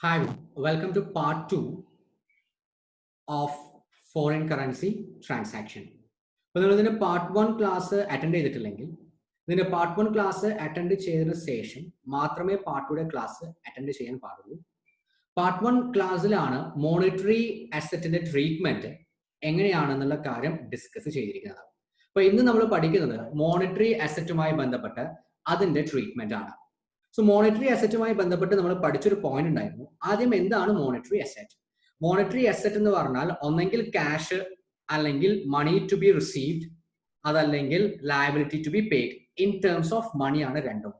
Hi, welcome to part 2 of foreign currency transaction. അപ്പോൾ നിങ്ങൾ ഇതിന്റെ പാർട്ട് 1 ക്ലാസ് അറ്റൻഡ് ചെയ്തിട്ടില്ലെങ്കിൽ ഇതിന്റെ പാർട്ട് 1 ക്ലാസ് അറ്റൻഡ് ചെയ്തതിനു ശേഷം മാത്രമേ പാർട്ട് 2 ക്ലാസ് അറ്റൻഡ് ചെയ്യാൻ പാടുള്ളൂ. പാർട്ട് 1 ക്ലാസ്സിലാണ് മോണിറ്ററി അസറ്റിന്റെ ട്രീറ്റ്മെന്റ് എങ്ങനെയാണെന്നുള്ള കാര്യം ഡിസ്കസ് ചെയ്തിരിക്കുന്നത്. അപ്പോൾ ഇന്ന് നമ്മൾ പഠിക്കുന്നത് മോണിറ്ററി അസറ്റുമായി ബന്ധപ്പെട്ട് അതിന്റെ ട്രീറ്റ്മെന്റ് ആണ്. സോ മോണിറ്ററി അസറ്റുമായി ബന്ധപ്പെട്ട് നമ്മൾ പഠിച്ചൊരു പോയിന്റ് ഉണ്ടായിരുന്നു. ആദ്യം എന്താണ് മോണിറ്ററി അസറ്റ്? മോണിറ്ററി അസറ്റ് എന്ന് പറഞ്ഞാൽ ഒന്നെങ്കിൽ ക്യാഷ്, അല്ലെങ്കിൽ മണി ടു ബി റിസീവ്ഡ്, അതല്ലെങ്കിൽ liability to be paid. In terms of money ആണ് രണ്ടും.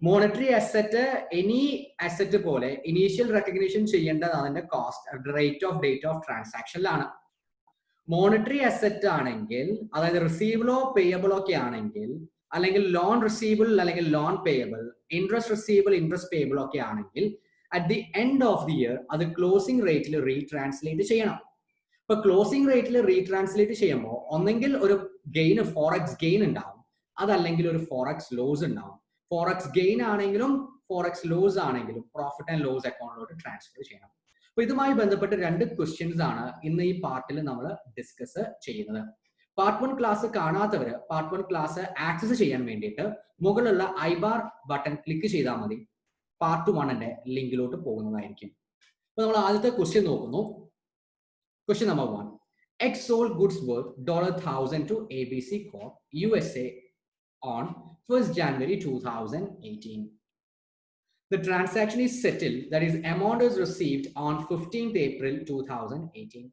മോണിറ്ററി അസറ്റ് എനി അസറ്റ് പോലെ ഇനീഷ്യൽ റെക്കഗ്നിഷൻ ചെയ്യേണ്ടത് അതിന്റെ cost rate of date of ട്രാൻസാക്ഷനിലാണ്. മോണിറ്ററി അസറ്റ് ആണെങ്കിൽ, അതായത് റിസീവബിളോ പേയബിളോ ഒക്കെ ആണെങ്കിൽ, അല്ലെങ്കിൽ ലോൺ റിസീവബിൾ അല്ലെങ്കിൽ loan payable, interest receivable interest payable ഒക്കെ ആണെങ്കിൽ at the end of the year അത് ക്ലോസിംഗ് റേറ്റിൽ റീട്രാൻസ്ലേറ്റ് ചെയ്യണം. ഇപ്പൊ ക്ലോസിംഗ് റേറ്റിൽ റീട്രാൻസ്ലേറ്റ് ചെയ്യുമ്പോൾ ഒന്നെങ്കിൽ ഒരു ഗെയിൻ, ഫോറക്സ് ഗെയിൻ ഉണ്ടാവും, അതല്ലെങ്കിൽ ഒരു ഫോറക്സ് ലോസ് ഉണ്ടാവും. ഫോറക്സ് ഗെയിൻ ആണെങ്കിലും ഫോറക്സ് ലോസ് ആണെങ്കിലും പ്രോഫിറ്റ് ആൻഡ് ലോസ് അക്കൗണ്ടിലോട്ട് ട്രാൻസ്ഫർ ചെയ്യണം. അപ്പൊ ഇതുമായി ബന്ധപ്പെട്ട് രണ്ട് ക്വസ്റ്റ്യൻസ് ആണ് ഇന്ന് ഈ പാർട്ടിൽ നമ്മൾ ഡിസ്കസ് ചെയ്യുന്നത്. പാർട്ട് 1 ക്ലാസ് കാണാത്തവര് പാർട്ട് 1 ക്ലാസ് ആക്സസ് ചെയ്യാൻ വേണ്ടിയിട്ട് മുകളിലുള്ള ഐബാർ ബട്ടൺ ക്ലിക്ക് ചെയ്താൽ മതി. പാർട്ട് 1ന്റെ ലിങ്കിലോട്ട് പോകുന്നതായിരിക്കും. അപ്പൊ നമ്മൾ ആദ്യത്തെ ക്വസ്റ്റ്യൻ നോക്കുന്നു. Question number 1. X sold goods worth $1,000 to ABC Corp. USA on 1st January 2018. The transaction is settled, that is, amount is received on 15th April 2018.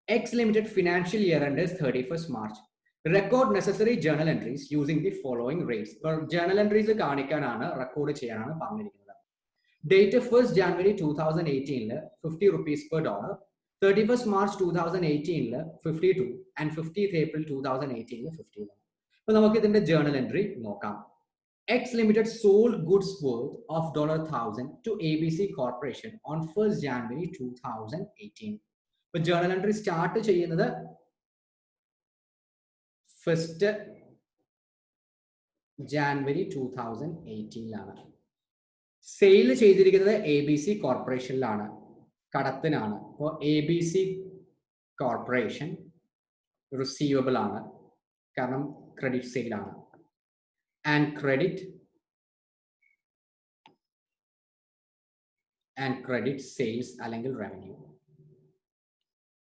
X Limited financial year end is 31st March. Record necessary journal entries using the following rates. Journal entries കാണിക്കാനാണ് record ചെയ്യാനാണ് പറഞ്ഞിരിക്കുന്നത്. Date 1st January 2018 50 rupees per dollar, 31st March 2018 52 and 15th April 2018 51. അപ്പോൾ നമുക്ക് ഇതിന്റെ journal entry നോക്കാം. X Limited sold goods worth of $1,000 to ABC Corporation on 1st January 2018. ഇപ്പൊ journal entry start ചെയ്യുന്നത് 1st January 2018 sale ചെയ്തിരിക്കുന്നത് ABC കോർപ്പറേഷനിലാണ്, കടത്തിനാണ്. അപ്പോൾ ABC corporation receivable ആണ്, കാരണം ക്രെഡിറ്റ് സെയിലാണ്. ആൻഡ് ക്രെഡിറ്റ് സെയിൽസ് അല്ലെങ്കിൽ റവന്യൂ.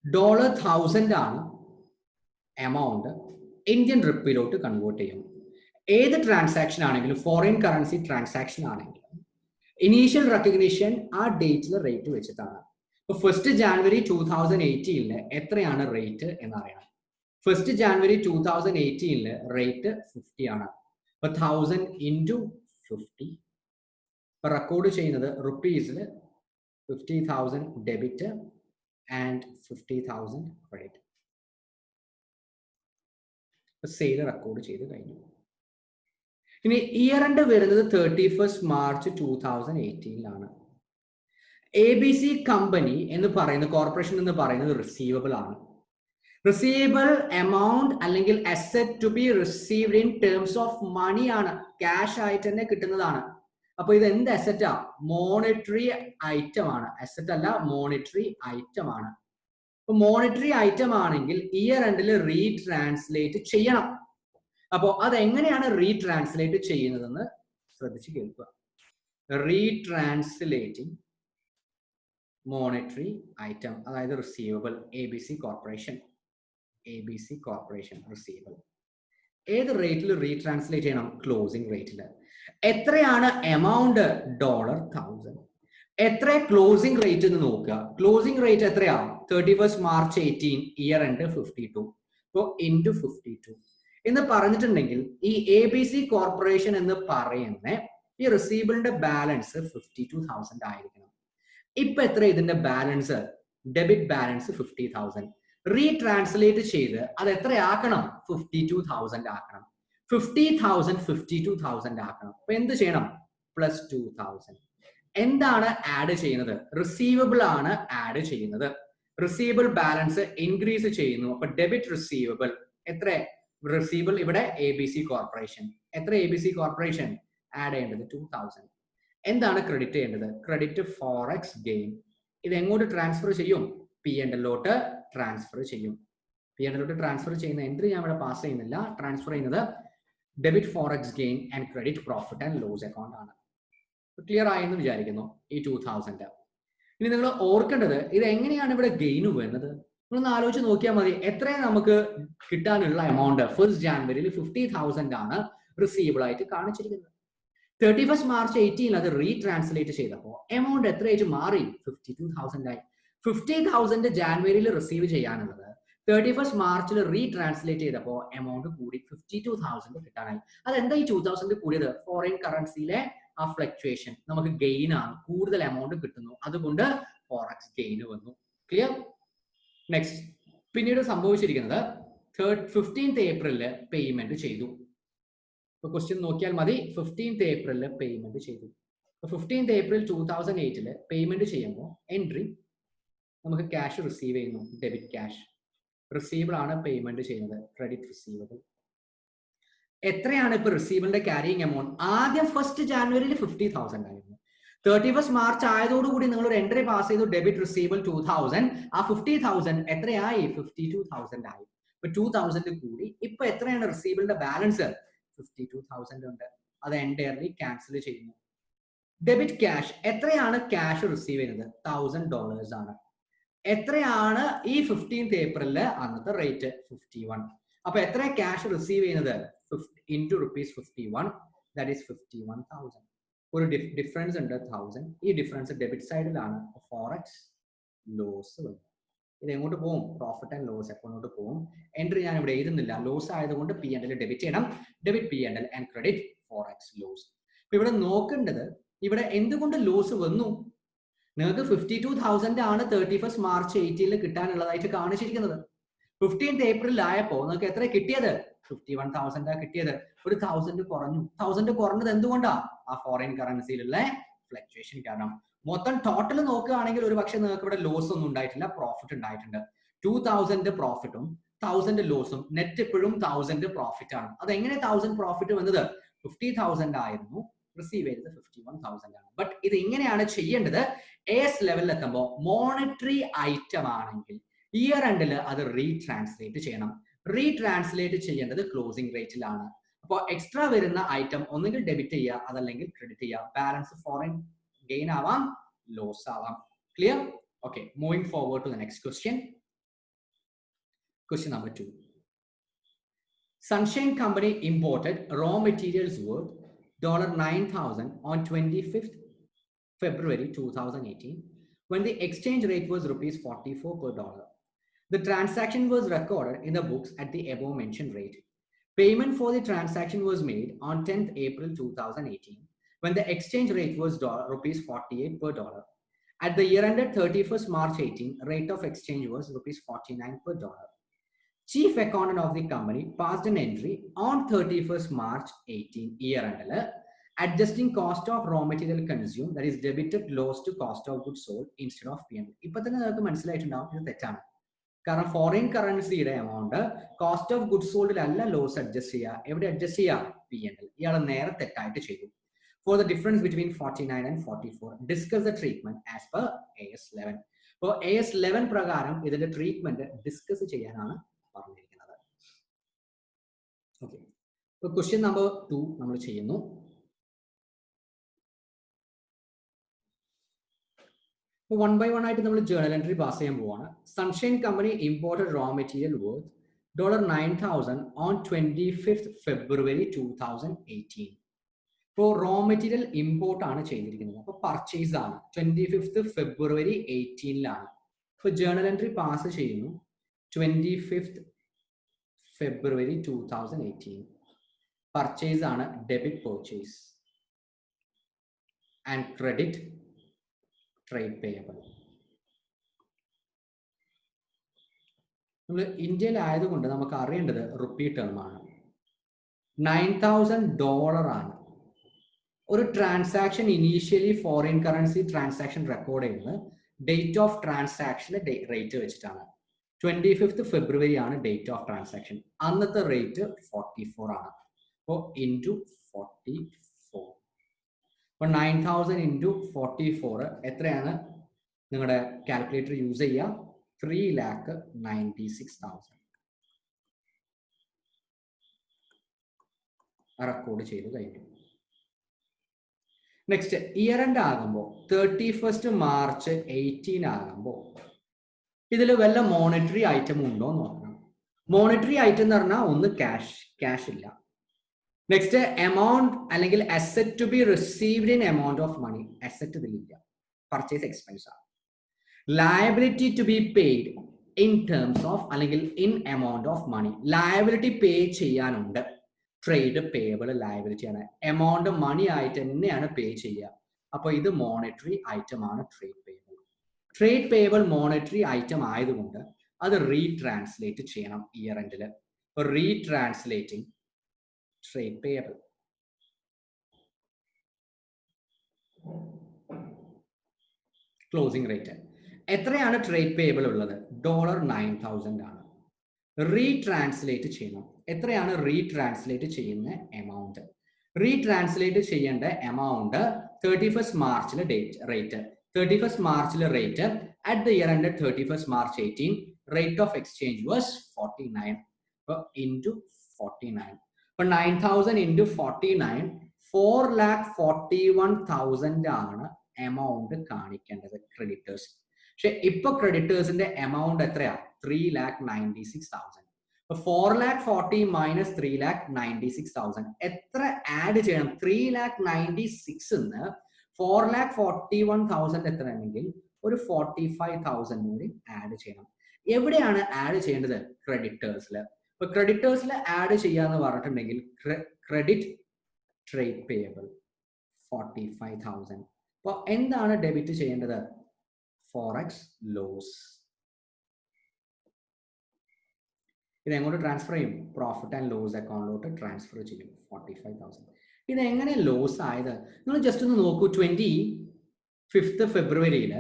$1,000 ആണ് എമൗണ്ട്. ഇന്ത്യൻ റുപ്പിയിലോട്ട് കൺവേർട്ട് ചെയ്യും. ഏത് ട്രാൻസാക്ഷൻ ആണെങ്കിലും, ഫോറിൻ കറൻസി ട്രാൻസാക്ഷൻ ആണെങ്കിലും ഇനീഷ്യൽ റെക്കഗ്നിഷൻ ആ ഡേറ്റിൽ റേറ്റ് വെച്ചിട്ടാണ്. ഇപ്പൊ 1st January 2018 എത്രയാണ് റേറ്റ് എന്നറിയണം. 1st January 2018 റേറ്റ് 50 ആണ്. അപ്പൊ 1000 into 50. ഇപ്പൊ റെക്കോർഡ് ചെയ്യുന്നത് റുപ്പീസിൽ 50,000 debit and 50,000 credit. Sale record ചെയ്ത് കഴിഞ്ഞു. ഇനി ഇയർ എൻഡ് വരുന്നത് 31st March 2018 ABC കമ്പനി എന്ന് പറയുന്ന കോർപ്പറേഷൻ എന്ന് പറയുന്നത് റിസീവബിൾ ആണ്. റിസീവബിൾ എമൗണ്ട് അല്ലെങ്കിൽ asset to be received in terms of money ആണ്, ക്യാഷ് ആയിട്ട് തന്നെ കിട്ടുന്നതാണ്. അപ്പൊ ഇത് എന്ത് അസറ്റാ? മോണിറ്ററി ഐറ്റം ആണ്. അസറ്റ് അല്ല, മോണിറ്ററി ഐറ്റം ആണ്. അപ്പൊ മോണിറ്ററി ഐറ്റം ആണെങ്കിൽ ഇയർ എൻഡിൽ റീട്രാൻസ്ലേറ്റ് ചെയ്യണം. അപ്പോ അതെങ്ങനെയാണ് റീട്രാൻസ്ലേറ്റ് ചെയ്യുന്നതെന്ന് ശ്രദ്ധിച്ച് കേൾക്കുക. റീട്രാൻസ്ലേറ്റിംഗ് മോണിറ്ററി ഐറ്റം, അതായത് റിസീവബിൾ, ABC കോർപ്പറേഷൻ റിസീവബിൾ. ഏത് റേറ്റിൽ റീട്രാൻസ്ലേറ്റ് ചെയ്യണം? ക്ലോസിംഗ് റേറ്റിൽ. എത്രയാണ് എമൗണ്ട്? $1,000. എത്ര ക്ലോസിംഗ് റേറ്റ് എന്ന് നോക്കുക. ക്ലോസിംഗ് റേറ്റ് എത്രയാ? 31st March 18, year end 52. അപ്പോൾ ഇൻറ്റു 52 എന്ന് പറഞ്ഞിട്ടുണ്ടെങ്കിൽ ഈ ABC കോർപ്പറേഷൻ എന്ന് പറയുന്ന ഈ റിസീവബിളിന്റെ ബാലൻസ് 52,000 ആയിരിക്കണം. ഇപ്പൊ എത്ര ഇതിന്റെ ബാലൻസ്? Debit balance 50,000. റീട്രാൻസ്ലേറ്റ് ചെയ്ത് അത് എത്രയാക്കണം? 52,000 ആക്കണം. 50,000 52,000 ആക്കണം. അപ്പൊ എന്ത് ചെയ്യണം? പ്ലസ് 2,000. എന്താണ് ആഡ് ചെയ്യുന്നത്? റിസീവബിൾ ആണ് ആഡ് ചെയ്യുന്നത്. റിസീവബിൾ ബാലൻസ് ഇൻക്രീസ് ചെയ്യുന്നു. അപ്പൊ ഡെബിറ്റ് റിസീവബിൾ എത്ര? റിസീവബിൾ ഇവിടെ ABC കോർപ്പറേഷൻ. എത്ര ABC കോർപ്പറേഷൻ ആഡ് ചെയ്യേണ്ടത്? 2,000. എന്താണ് ക്രെഡിറ്റ് ചെയ്യേണ്ടത്? Credit forex gain. ഇത് എങ്ങോട്ട് ട്രാൻസ്ഫർ ചെയ്യും? P&L ട്രാൻസ്ഫർ ചെയ്യും. P&L ട്രാൻസ്ഫർ ചെയ്യുന്ന എൻട്രി ഞാൻ ഇവിടെ പാസ് ചെയ്യുന്നില്ല. ട്രാൻസ്ഫർ ചെയ്യുന്നത് debit forex gain and credit profit and loss account ആണ്. ക്ലിയർ ആയെന്ന് വിചാരിക്കുന്നു ഈ 2000. ഇനി നിങ്ങൾ ഓർക്കേണ്ടത് ഇത് എങ്ങനെയാണ് ഇവിടെ ഗെയിൻ വരുന്നത്? നിങ്ങളൊന്ന് ആലോചിച്ച് നോക്കിയാൽ മതി. എത്രയാണ് നമുക്ക് കിട്ടാനുള്ള എമൗണ്ട്? 1st January 50,000 ആണ് റിസീവബിൾ ആയിട്ട് കാണിച്ചിരിക്കുന്നത്. 31st March 18 അത് റീട്രാൻസ്ലേറ്റ് ചെയ്തപ്പോൾ എമൗണ്ട് എത്രയായിട്ട് മാറി? 52,000 ആയി. 50,000 ജാനുവരിയിൽ റിസീവ് ചെയ്യാനുള്ളത് 31st March റീട്രാൻസ്ലേറ്റ് ചെയ്തപ്പോൾ എമൗണ്ട് കൂടി 52,000 കിട്ടാനായി. അതെന്താ ഈ 2,000 കൂടിയത്? ഫോറിൻ കറൻസിയിലെ ആ ഫ്ലക്ച്വേഷൻ നമുക്ക് ഗെയിൻ ആണ്, കൂടുതൽ എമൗണ്ട് കിട്ടുന്നു, അതുകൊണ്ട് ഫോറക്സ് ഗെയിൻ വന്നു. ക്ലിയർ? നെക്സ്റ്റ്, പിന്നീട് സംഭവിച്ചിരിക്കുന്നത് 15th April പേയ്മെന്റ് ചെയ്തു. ഇപ്പൊ ക്വസ്റ്റ്യൻ നോക്കിയാൽ മതി. 15th April പേയ്മെന്റ് ചെയ്തു. 15th April 2008 പേയ്മെന്റ് ചെയ്യുമ്പോൾ എൻട്രി നമുക്ക് ക്യാഷ് റിസീവ് ചെയ്യുന്നു, ഡെബിറ്റ് ക്യാഷ്. റിസീവബിൾ ആണ് പേയ്മെന്റ് ചെയ്യുന്നത്, ക്രെഡിറ്റ് റിസീവബിൾ. എത്രയാണ് ഇപ്പൊ റിസീവബിളിന്റെ ക്യാരിങ് എമൗണ്ട്? ആദ്യം 1st January 50,000 ആയിരുന്നു. 31st March ആയതോടുകൂടി നിങ്ങൾ ഒരു എൻട്രി പാസ് ചെയ്തു, ഡെബിറ്റ് റിസീവബിൾ 2,000. ആ 50,000 എത്രയായി? 52,000 ആയി. ഇപ്പൊ 2,000 കൂടി. ഇപ്പൊ എത്രയാണ് റിസീവബിളിന്റെ ബാലൻസ്? 52,000 ഉണ്ട്. അത് എൻറ്റയർലി ക്യാൻസൽ ചെയ്യുന്നു. ഡെബിറ്റ് ക്യാഷ്, എത്രയാണ് ക്യാഷ് റിസീവ് ചെയ്യുന്നത്? $1,000 ആണ്. എത്രയാണ് ഈ 15th April അന്നത്തെ റേറ്റ്? 51. അപ്പൊ എത്ര ക്യാഷ് റിസീവ് ചെയ്യുന്നത്? into ₹51, that is 51,000. ഒരു ഡിഫറൻസ് ഉണ്ട് 1000. ഈ ഡിഫറൻസ് ഡെബിറ്റ് സൈഡിലാണ്. ഫോറക്സ് ലോസ് വന്നു. ഇത് എങ്ങോട്ട് പോകും? പ്രോഫിറ്റ് ആൻഡ് ലോസ് അക്കൗണ്ടിലോട്ട് പോകും. എൻട്രി ഞാൻ ഇവിടെ എഴുതുന്നില്ല, ലോസ് ആയതുകൊണ്ട് P&L ഡെബിറ്റ് ചെയ്യണം. Debit P&L and credit forex loss. ഇപ്പൊ ഇവിടെ നോക്കേണ്ടത് ഇവിടെ എന്തുകൊണ്ട് ലോസ് വന്നു? നിങ്ങൾക്ക് 52,000 ആണ് 31st March 18 കിട്ടാനുള്ളതായിട്ട് കാണിച്ചിരിക്കുന്നത്. 15th April ആയപ്പോ നിങ്ങൾക്ക് എത്ര കിട്ടിയത്? 51,000 കിട്ടിയത്. ഒരു 1,000 കുറഞ്ഞു. 1,000 കുറഞ്ഞത് എന്തുകൊണ്ടാ? ആ ഫോറിൻ കറൻസിയിലുള്ള ഫ്ലക്ച്വേഷൻ കാരണം. മൊത്തം ടോട്ടൽ നോക്കുകയാണെങ്കിൽ ഒരു പക്ഷേ നിങ്ങൾക്ക് ഇവിടെ ലോസ് ഒന്നും ഉണ്ടായിട്ടില്ല, പ്രോഫിറ്റ് ഉണ്ടായിട്ടുണ്ട്. 2,000 പ്രോഫിറ്റും 1,000 ലോസും, നെറ്റ് ഇപ്പോഴും 1,000 പ്രോഫിറ്റ് ആണ്. അത് എങ്ങനെ 1,000 പ്രോഫിറ്റ് വന്നത്? 50,000 ആയിരുന്നു, റിസീവ് ചെയ്തത് 51,000 ആണ്. ബട്ട് ഇത് ഇങ്ങനെയാണ് ചെയ്യേണ്ടത്. AS ലെവലിൽ എത്തുമ്പോൾ മോണിറ്ററി ഐറ്റം ആണെങ്കിൽ ഇയർ എൻഡിൽ അത് റീട്രാൻസ്ലേറ്റ് ചെയ്യണം. റീട്രാൻസ്ലേറ്റ് ചെയ്യേണ്ടത് ക്ലോസിംഗ് റേറ്റിലാണ്. അപ്പോൾ എക്സ്ട്രാ വരുന്ന ഐറ്റം ഒന്നുകിൽ ഡെബിറ്റ് ചെയ്യുക, അതല്ലെങ്കിൽ ക്രെഡിറ്റ് ചെയ്യുക. ബാലൻസ് ഫോറിൻ ഗെയിൻ ആവാം, ലോസ് ആവാം. Clear? Okay, moving forward to the next question. Question number 2. Sunshine Company imported raw materials worth $9,000 on 25th February 2018 when the exchange rate was ₹44 per dollar. The transaction was recorded in the books at the above mentioned rate. Payment for the transaction was made on 10th April 2018 when the exchange rate was ₹48 per dollar. At the year ended 31st March 18, rate of exchange was ₹49 per dollar. Chief accountant of the company passed an entry on 31st March 18 year end adjusting cost of raw material consumed, that is debited loss to cost of goods sold instead of P&L. ഇപ്പോൾ തന്നെ നിങ്ങൾക്ക് മനസ്സിലായിട്ടുണ്ടാവും ഇത് തെറ്റാണ്. കാരണം foreign കറൻസിയുടെ amount cost of goods സോൾഡിലല്ല loss adjust ചെയ്യുക. എവിടെ അഡ്ജസ്റ്റ് ചെയ്യുക? P&L. ഇയാൾ നേരെ തെറ്റായിട്ട് ചെയ്തു. For the difference between 49 and 44, discuss the treatment as per AS 11. അപ്പോൾ AS 11 പ്രകാരം ഇതിന്റെ ട്രീറ്റ്മെന്റ് ഡിസ്കസ് ചെയ്യാനാണ് പറഞ്ഞിരിക്കുന്നത്. ഓക്കെ, ഇപ്പോൾ ക്വസ്റ്റ്യൻ നമ്പർ 2 നമ്മൾ ചെയ്യുന്നു. വൺ ബൈ വൺ ആയിട്ട് നമ്മൾ ജേർണൽ എൻട്രി പാസ് ചെയ്യാൻ പോവാണ്. Sunshine company imported raw material worth $9,000 on 25th February 2018. ഇപ്പോൾ റോ മെറ്റീരിയൽ ഇമ്പോർട്ട് ആണ് ചെയ്തിരിക്കുന്നത്. അപ്പോൾ പർച്ചേസ് ആണ് 25th February 18 ഇപ്പോൾ ജേർണൽ എൻട്രി പാസ് ചെയ്യുന്നു 25th February 2018. പർച്ചേസ് ആണ്, debit purchase and credit trade payable. നമ്മൾ ഇന്ത്യയിലായതുകൊണ്ട് നമുക്ക് അറിയേണ്ടത് റുപ്പി ടേം ആണ്. $9,000 ആണ്. ഒരു transaction initially foreign currency transaction record ചെയ്യുന്നത് ഡേറ്റ് ഓഫ് ട്രാൻസാക്ഷന്റെ റേറ്റ് വെച്ചിട്ടാണ്. 25th February ആണ് ഡേറ്റ് ഓഫ് ട്രാൻസാക്ഷൻ. അന്നത്തെ റേറ്റ് 44 ആണ്. അപ്പോൾ ഇൻറ്റു 44. അപ്പോൾ 9000 ഇൻറ്റു 44 എത്രയാണ് നിങ്ങളുടെ കാൽക്കുലേറ്റർ യൂസ് ചെയ്യുക? 3,96,000 റെക്കോർഡ് ചെയ്ത് കഴിഞ്ഞു. നെക്സ്റ്റ് ഇയർ എൻഡ് ആകുമ്പോൾ 31 മാർച്ച് 18 ആകുമ്പോൾ ഇതിൽ വല്ല മോണിറ്ററി ഐറ്റം ഉണ്ടോ എന്ന് നോക്കണം. മോണിറ്ററി ഐറ്റം എന്ന് പറഞ്ഞാൽ ഒന്ന് ക്യാഷ് ഇല്ല. നെക്സ്റ്റ് എമൗണ്ട് അല്ലെങ്കിൽ asset to be received in amount of money, asset ഇതിലില്ല, പർച്ചേസ് എക്സ്പെൻസ് ആണ്. Liability to be paid in terms of അല്ലെങ്കിൽ in amount of money, liability pay ചെയ്യാനുണ്ട്. ട്രേഡ് പേയബിൾ ലയബിലിറ്റി ആണ്, എമൗണ്ട് മണി ആയിട്ട് തന്നെയാണ് pay ചെയ്യുക. അപ്പൊ ഇത് മോണിറ്ററി ഐറ്റം ആണ് trade payable. Trade payable monetary item ആയതുകൊണ്ട് അത് റീട്രാൻസ്ലേറ്റ് ചെയ്യണം ഇയർ എൻഡിൽ. Retranslating trade payable. Closing rate. എത്രയാണ് ട്രേഡ് പേയബിൾ ഉള്ളത്? $9,000 ആണ്. റീട്രാൻസ്ലേറ്റ് ചെയ്യണം. എത്രയാണ് റീട്രാൻസ്ലേറ്റ് ചെയ്യുന്ന എമൗണ്ട്? റീട്രാൻസ്ലേറ്റ് ചെയ്യേണ്ട എമൗണ്ട് 31 മാർച്ചിലെ റേറ്റ്. 31 മാർച്ചിലെ rate at the year ended 31 March 18, rate of exchange was 49 into 49. അപ്പോൾ 9,000 into 49, 4,41,000 ആണ് എമൗണ്ട് കാണിക്കേണ്ടത് ക്രെഡിറ്റേഴ്സ്. പക്ഷെ ഇപ്പൊ ക്രെഡിറ്റേഴ്സിന്റെ എമൗണ്ട് എത്രയാ? 3,96,000. 4,40,000 minus 3,96,000 എത്ര ആഡ് ചെയ്യണം? 3,96,000 4,41,000 എത്ര ആണെങ്കിൽ ഒരു 45,000 കൂടി ആഡ് ചെയ്യണം. എവിടെയാണ് ആഡ് ചെയ്യേണ്ടത്? ക്രെഡിറ്റേഴ്സിൽ. ഇപ്പൊ ക്രെഡിറ്റേഴ്സിൽ ആഡ് ചെയ്യാന്ന് പറഞ്ഞിട്ടുണ്ടെങ്കിൽ ക്രെഡിറ്റ് ട്രേഡ് പേയബിൾ 45,000. അപ്പൊ എന്താണ് ഡെബിറ്റ് ചെയ്യേണ്ടത്? Forex loss. ഇത് എങ്ങോട്ട് ട്രാൻസ്ഫർ ചെയ്യും? പ്രോഫിറ്റ് ആൻഡ് ലോസ് അക്കൗണ്ടിലോട്ട് ട്രാൻസ്ഫർ ചെയ്യും 45,000. ഇത് എങ്ങനെ ലോസ് ആയത്? നിങ്ങൾ ജസ്റ്റ് ഒന്ന് നോക്കൂ. 25 ഫെബ്രുവരിയിൽ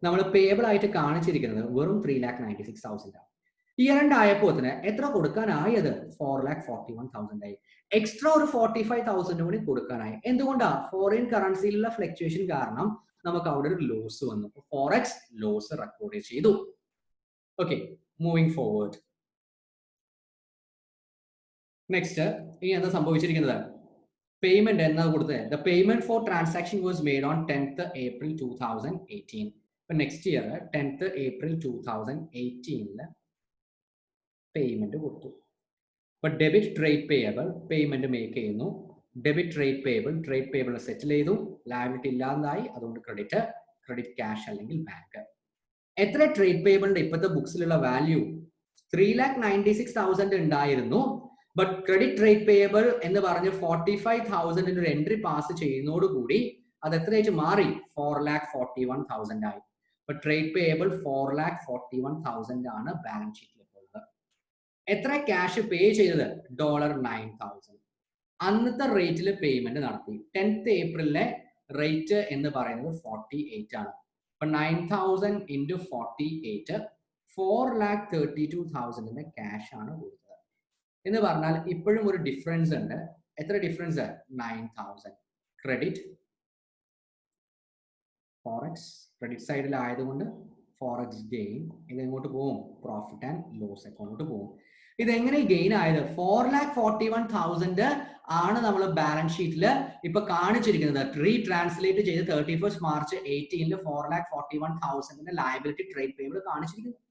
നമ്മൾ പേയബിൾ ആയിട്ട് കാണിച്ചിരിക്കുന്നത് വെറും 3,96,000 ആണ്. ഇയർ എൻഡ് ആയപ്പോൾ തന്നെ എത്ര കൊടുക്കാനായത്? 4,41,000 ആയി. എക്സ്ട്രാ ഒരു 45,000 കൂടി കൊടുക്കാനായി. എന്തുകൊണ്ടാ? ഫോറിൻ കറൻസിയിലുള്ള ഫ്ലക്ച്വേഷൻ കാരണം നമുക്ക് അവിടെ ഒരു ലോസ് വന്നു. ഫോറക്സ് ലോസ് റെക്കോർഡ് ചെയ്തു. Okay, moving forward. നെക്സ്റ്റ് ഇനി എന്താ സംഭവിച്ചിരിക്കുന്നത്? പേയ്മെന്റ് എന്നാ കൊടുത്തത്? The payment for transaction was made on 10th April 2018. ഇപ്പൊ next year 10th April 2018 payment കൊടുത്തു. ഇപ്പൊ debit trade payable payment make ചെയ്യുന്നു. ഡെബിറ്റ് ട്രേഡ് പേയബിൾ സെറ്റിൽ ചെയ്തു. ലയബിലിറ്റി ഇല്ലാതായി, അതുകൊണ്ട് ക്രെഡിറ്റ് ക്യാഷ് അല്ലെങ്കിൽ ബാങ്ക്. എത്ര ട്രേഡ് പേയബിളിന്റെ ഇപ്പോഴത്തെ ബുക്സിലുള്ള വാല്യൂ? 3,96,000 ഉണ്ടായിരുന്നു. ബട്ട് ക്രെഡിറ്റ് ട്രേഡ് പേയബിൾ എന്ന് പറഞ്ഞ് 45,000 ഒരു എൻട്രി പാസ് ചെയ്യുന്നതോടുകൂടി അത് എത്രയായിട്ട് മാറി? 4,41,000 ആയി. അപ്പൊ ട്രേഡ് പേയബിൾ 4,41,000 ആണ് ബാലൻസ് ഷീറ്റിൽ ഉള്ളത്. എത്ര ക്യാഷ് പേ ചെയ്തത്? $9,000. അന്നത്തെ റേറ്റിൽ പേയ്മെന്റ് നടത്തി. 10th ഏപ്രിലെ റേറ്റ് എന്ന് പറയുന്നത് 48 ആണ്. അപ്പൊ 9,000 into 48 4,32,000 ക്യാഷ് ആണ് കൊടുത്തത്. എന്ന് പറഞ്ഞാൽ ഇപ്പോഴും ഒരു ഡിഫറൻസ് ഉണ്ട്. എത്ര ഡിഫറൻസ്? 9,000. ക്രെഡിറ്റ് ഫോറക്സ് ക്രെഡിറ്റ് സൈഡിലായതുകൊണ്ട് ഫോറക്സ് ഗെയിൻ ഇത് എങ്ങോട്ട് പോകും? പ്രോഫിറ്റ് ആൻഡ് ലോസ് അക്കൗണ്ടിലോട്ട് പോകും. ഇത് എങ്ങനെ ഗെയിൻ ആയത്? 4,41,000 ആണ് നമ്മൾ ബാലൻസ് ഷീറ്റിൽ ഇപ്പൊ കാണിച്ചിരിക്കുന്നത്. റീട്രാൻസ്ലേറ്റ് ചെയ്ത് 31 മാർച്ച് 18 4,41,000 ലയബിലിറ്റി ട്രേഡ് പേയ്മെന്റ് കാണിച്ചിരിക്കുന്നത്.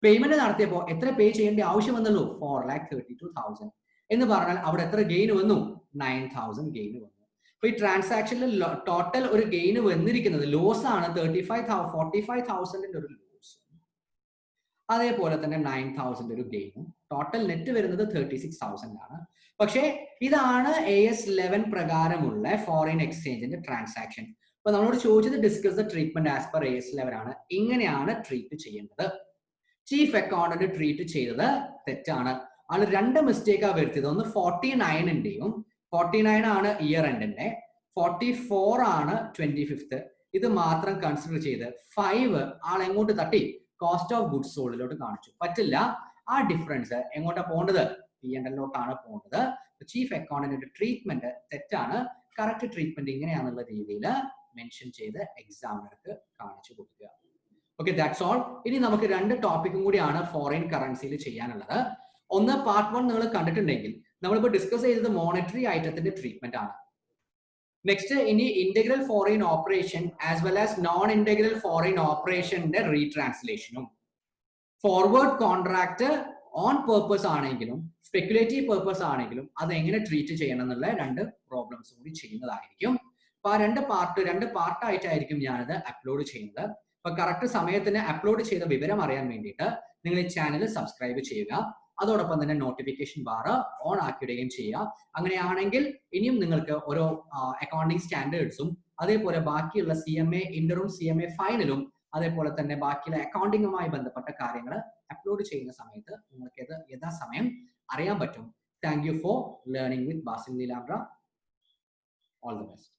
പേയ്മെന്റ് നടത്തിയപ്പോൾ എത്ര പേ ചെയ്യേണ്ട ആവശ്യം വന്നുള്ളൂ? 4,32,000. എന്ന് പറഞ്ഞാൽ അവിടെ എത്ര ഗെയിൻ വന്നു? 9,000 ഗെയിൻ വന്നു. അപ്പൊ ഈ ട്രാൻസാക്ഷനിൽ ടോട്ടൽ ഒരു ഗെയിൻ വന്നിരിക്കുന്നത് ലോസ് ആണ്. 45,000 ഒരു ലോസ്. അതേപോലെ തന്നെ 9,000 ഒരു ഗെയിനും. ടോട്ടൽ നെറ്റ് വരുന്നത് 36,000 ആണ്. പക്ഷേ ഇതാണ് AS 11 പ്രകാരമുള്ള ഫോറിൻ എക്സ്ചേഞ്ചിന്റെ ട്രാൻസാക്ഷൻ. അപ്പൊ നമ്മളോട് ചോദിച്ചത് discuss the treatment as per AS 11 ആണ്. ഇങ്ങനെയാണ് ട്രീറ്റ് ചെയ്യേണ്ടത്. ചീഫ് അക്കൗണ്ടന്റ് ട്രീറ്റ് ചെയ്തത് തെറ്റാണ്. ആള് രണ്ട് മിസ്റ്റേക്കാ വരുത്തിയത്. ഒന്ന് 49-ന്റെയും 49 ആണ് ഇയർ എൻഡിന്റെ, 44 ആണ് 25th. ഇത് മാത്രം കൺസിഡർ ചെയ്ത് 5 ആൾ എങ്ങോട്ട് തട്ടി? കോസ്റ്റ് ഓഫ് ഗുഡ്സ് സോൾഡിലോട്ട് കാണിച്ചു. പറ്റില്ല. ആ ഡിഫറൻസ് എങ്ങോട്ടാ പോകേണ്ടത്? P&L ലോട്ടാണ് പോകേണ്ടത്. ചീഫ് അക്കൗണ്ടന്റിന്റെ ട്രീറ്റ്മെന്റ് തെറ്റാണ്. കറക്റ്റ് ട്രീറ്റ്മെന്റ് ഇങ്ങനെയാണെന്നുള്ള രീതിയിൽ മെൻഷൻ ചെയ്ത് എക്സാമിനർക്ക് കാണിച്ചു കൊടുക്കുക. Okay, that's all. ഇനി നമുക്ക് 2 ടോപ്പിക്കും കൂടിയാണ് ഫോറിൻ കറൻസിയിൽ ചെയ്യാനുള്ളത്. ഒന്ന് പാർട്ട് 1 നിങ്ങൾ കണ്ടിട്ടുണ്ടെങ്കിൽ നമ്മളിപ്പോൾ ഡിസ്കസ് ചെയ്തത് മോണിറ്ററി ഐറ്റത്തിന്റെ ട്രീറ്റ്മെന്റ് ആണ്. നെക്സ്റ്റ് ഇനി integral foreign operation as well as non integral foreign ഓപ്പറേഷന്റെ റീട്രാൻസ്ലേഷനും ഫോർവേഡ് കോൺട്രാക്ട് ഓൺ പേർപ്പസ് ആണെങ്കിലും സ്പെക്കുലേറ്റീവ് പേർപ്പസ് ആണെങ്കിലും അത് എങ്ങനെ ട്രീറ്റ് ചെയ്യണം എന്നുള്ള 2 പ്രോബ്ലംസ് കൂടി ചെയ്യുന്നതായിരിക്കും. അപ്പൊ ആ 2 പാർട്ടായിട്ടായിരിക്കും ഞാനത് അപ്ലോഡ് ചെയ്യുന്നത്. അപ്പൊ കറക്റ്റ് സമയത്തിന് അപ്ലോഡ് ചെയ്ത വിവരം അറിയാൻ വേണ്ടിയിട്ട് നിങ്ങൾ ഈ ചാനൽ സബ്സ്ക്രൈബ് ചെയ്യുക. അതോടൊപ്പം തന്നെ നോട്ടിഫിക്കേഷൻ ബാർ ഓൺ ആക്കിയിടുകയും ചെയ്യുക. അങ്ങനെയാണെങ്കിൽ ഇനിയും നിങ്ങൾക്ക് ഓരോ അക്കൗണ്ടിങ് സ്റ്റാൻഡേർഡ്സും അതേപോലെ ബാക്കിയുള്ള CMA ഇന്ററും CMA ഫൈനലും അതേപോലെ തന്നെ ബാക്കിയുള്ള അക്കൗണ്ടിങ്ങുമായി ബന്ധപ്പെട്ട കാര്യങ്ങൾ അപ്ലോഡ് ചെയ്യുന്ന സമയത്ത് നിങ്ങൾക്ക് ഇത് യഥാസമയം അറിയാൻ പറ്റും. Thank you for learning with Basil Neelambra. All the best.